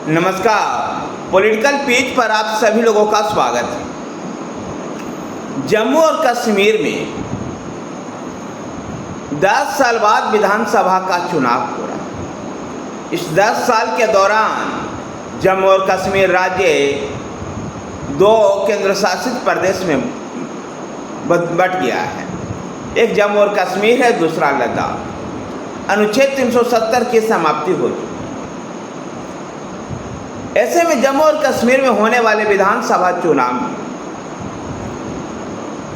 नमस्कार। Political page पर आप सभी लोगों का स्वागत है। जम्मू और कश्मीर में 10 साल बाद विधानसभा का चुनाव हो रहा है। इस 10 साल के दौरान जम्मू और कश्मीर राज्य 2 केंद्र शासित प्रदेश में बट गया है। एक जम्मू और कश्मीर है, दूसरा लद्दाख। अनुच्छेद 370 की समाप्ति हो चुकी। ऐसे में जम्मू और कश्मीर में होने वाले विधानसभा चुनाव में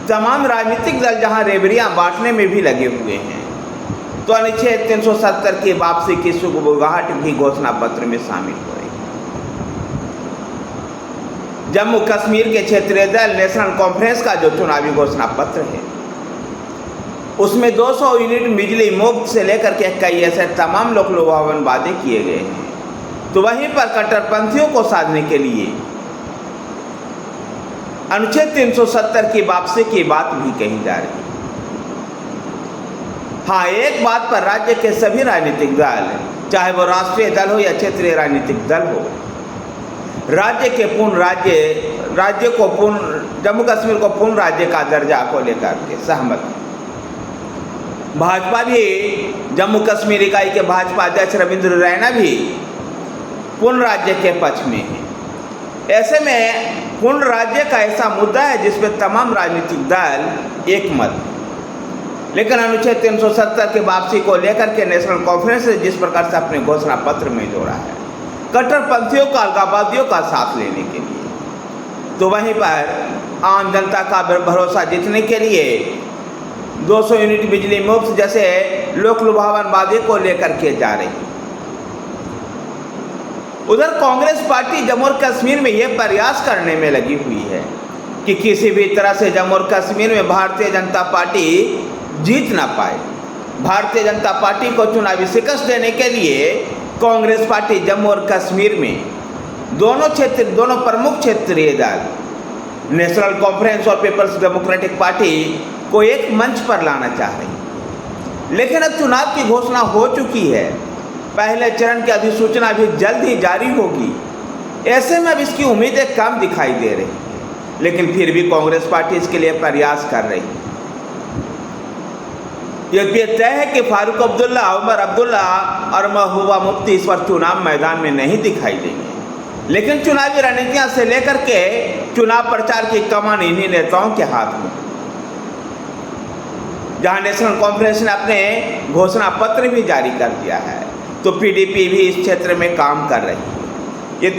तमाम राजनीतिक दल जहां रेबड़ियां बांटने में भी लगे हुए हैं, तो अनुच्छेद 370 की वापसी की सुगबुगाहट भी घोषणा पत्र में शामिल हो रही है। जम्मू कश्मीर के क्षेत्रीय दल नेशनल कॉन्फ्रेंस का जो चुनावी घोषणा पत्र है, उसमें 200 यूनिट बिजली मुफ्त से लेकर के कई ऐसे तमाम लोकलुभावन वादे किए गए हैं। तो वहीं पर कट्टरपंथियों को साधने के लिए अनुच्छेद 370 की वापसी की बात भी कही जा रही है। हाँ, एक बात पर राज्य के सभी राजनीतिक दल, चाहे वो राष्ट्रीय दल हो या क्षेत्रीय राजनीतिक दल हो, राज्य को जम्मू कश्मीर को पूर्ण राज्य का दर्जा को लेकर के सहमत है। भाजपा भी, जम्मू कश्मीर इकाई के भाजपा अध्यक्ष रविंद्र रैना भी पूर्ण राज्य के पक्ष में है। ऐसे में पूर्ण राज्य का ऐसा मुद्दा है जिसमें तमाम राजनीतिक दल एक मत। लेकिन अनुच्छेद 370 की वापसी को लेकर के नेशनल कॉन्फ्रेंस ने जिस प्रकार से अपने घोषणा पत्र में जोड़ा है, कट्टरपंथियों का, अलगाववादियों का साथ लेने के लिए, तो वहीं पर आम जनता का भरोसा जीतने के लिए 200 यूनिट बिजली मुफ्त जैसे लोकलुभावन वादे को लेकर के जा रही है। उधर कांग्रेस पार्टी जम्मू और कश्मीर में यह प्रयास करने में लगी हुई है कि किसी भी तरह से जम्मू और कश्मीर में भारतीय जनता पार्टी जीत ना पाए। भारतीय जनता पार्टी को चुनावी शिकस्त देने के लिए कांग्रेस पार्टी जम्मू और कश्मीर में दोनों प्रमुख क्षेत्रीय दल नेशनल कॉन्फ्रेंस और पीपल्स डेमोक्रेटिक पार्टी को एक मंच पर लाना चाह रही। लेकिन अब चुनाव की घोषणा हो चुकी है, पहले चरण की अधिसूचना भी जल्द ही जारी होगी। ऐसे में अब इसकी उम्मीदें कम दिखाई दे रही हैं, लेकिन फिर भी कांग्रेस पार्टी इसके लिए प्रयास कर रही है। यह तय है कि फारूक अब्दुल्ला, उमर अब्दुल्ला और महबूबा मुफ्ती इस बार चुनाव मैदान में नहीं दिखाई देंगे। लेकिन चुनावी रणनीतियां से लेकर के चुनाव प्रचार की कमान इन्हीं नेताओं के हाथ में। जहां नेशनल कॉन्फ्रेंस ने अपने घोषणा पत्र भी जारी कर दिया है, तो पीडीपी भी इस क्षेत्र में काम कर रही है। ये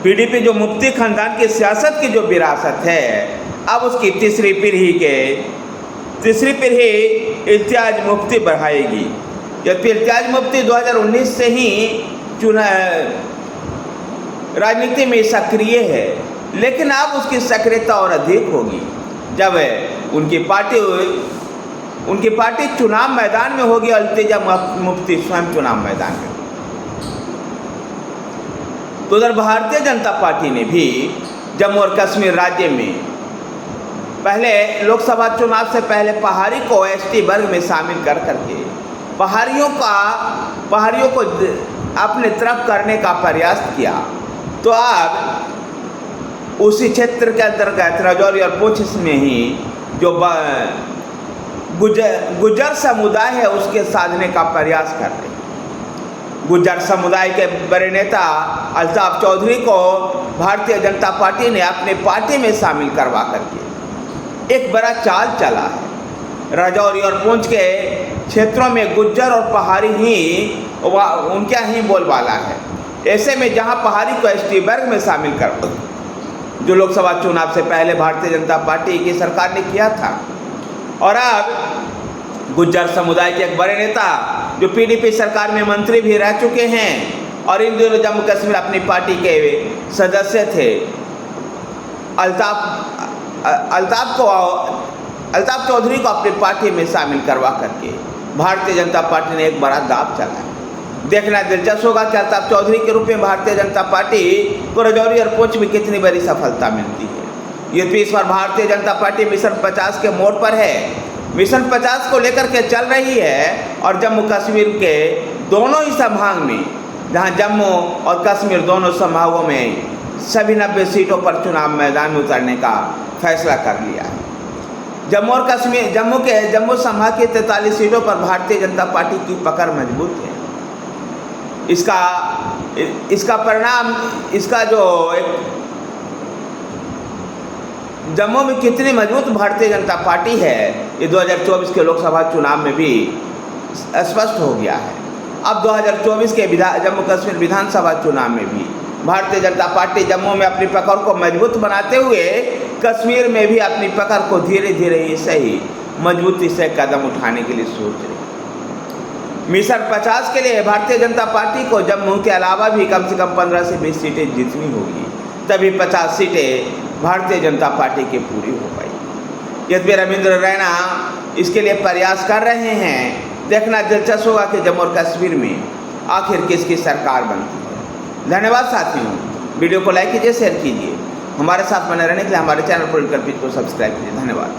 पीडीपी जो मुफ्ती खानदान की सियासत की जो विरासत है, अब उसकी तीसरी पीढ़ी इम्तियाज मुफ्ती बढ़ाएगी। जबकि इम्तियाज मुफ्ती 2019 से ही राजनीति में सक्रिय है, लेकिन अब उसकी सक्रियता और अधिक होगी जब उनकी पार्टी चुनाव मैदान में होगी। इम्तियाज मुफ्ती स्वयं चुनाव मैदान में। तो उधर भारतीय जनता पार्टी ने भी जम्मू और कश्मीर राज्य में पहले लोकसभा चुनाव से पहले पहाड़ी को एसटी वर्ग में शामिल कर करके पहाड़ियों को अपने तरफ करने का प्रयास किया। तो अब उसी क्षेत्र के अंतर्गत राजौरी और पुंछ में ही जो गुज्जर समुदाय है, उसके साधने का प्रयास कर रहे। गुज्जर समुदाय के बड़े नेता अल्ताफ चौधरी को भारतीय जनता पार्टी ने अपने पार्टी में शामिल करवा करके एक बड़ा चाल चला है। राजौरी और पुंछ के क्षेत्रों में गुज्जर और पहाड़ी ही उनका ही बोलबाला है। ऐसे में जहां पहाड़ी को एसटी वर्ग में शामिल कर, जो लोकसभा चुनाव से पहले भारतीय जनता पार्टी की सरकार ने किया था, और अब गुज्जर समुदाय के एक बड़े नेता जो पीडीपी सरकार में मंत्री भी रह चुके हैं और इन दिनों जम्मू कश्मीर अपनी पार्टी के सदस्य थे, अल्ताफ चौधरी को अपनी पार्टी में शामिल करवा करके भारतीय जनता पार्टी ने एक बड़ा दांव चला है। देखना दिलचस्प होगा कि अल्ताफ चौधरी के रूप में भारतीय जनता पार्टी को राजौरी और पुंछ में कितनी बड़ी सफलता मिलती है। ये इस बार भारतीय जनता पार्टी मिशन 50 के मोड़ पर है। मिशन 50 को लेकर के चल रही है और जम्मू कश्मीर के दोनों ही संभाग में जहां जम्मू और कश्मीर दोनों संभागों में सभी 90 सीटों पर चुनाव मैदान में उतरने का फैसला कर लिया है। जम्मू संभाग की 43 सीटों पर भारतीय जनता पार्टी की पकड़ मजबूत है। इसका परिणाम, इसका जो एक जम्मू में कितनी मजबूत भारतीय जनता पार्टी है, ये 2024 के लोकसभा चुनाव में भी स्पष्ट हो गया है। अब 2024 के जम्मू कश्मीर विधानसभा चुनाव में भी भारतीय जनता पार्टी जम्मू में अपनी पकड़ को मजबूत बनाते हुए कश्मीर में भी अपनी पकड़ को धीरे धीरे सही मजबूती से कदम उठाने के लिए सोच रही है। मिशन 50 के लिए भारतीय जनता पार्टी को जम्मू के अलावा भी कम से कम 15 से 20 सीटें जीतनी होगी, तभी 50 सीटें भारतीय जनता पार्टी की पूरी हो पाई। यद्यपि रविंद्र रैना इसके लिए प्रयास कर रहे हैं। देखना दिलचस्प होगा कि जम्मू और कश्मीर में आखिर किसकी सरकार बनती है। धन्यवाद साथियों, वीडियो को लाइक कीजिए, शेयर कीजिए। हमारे साथ बने रहने के लिए हमारे चैनल पॉलिटिकल पिच को सब्सक्राइब कीजिए। धन्यवाद।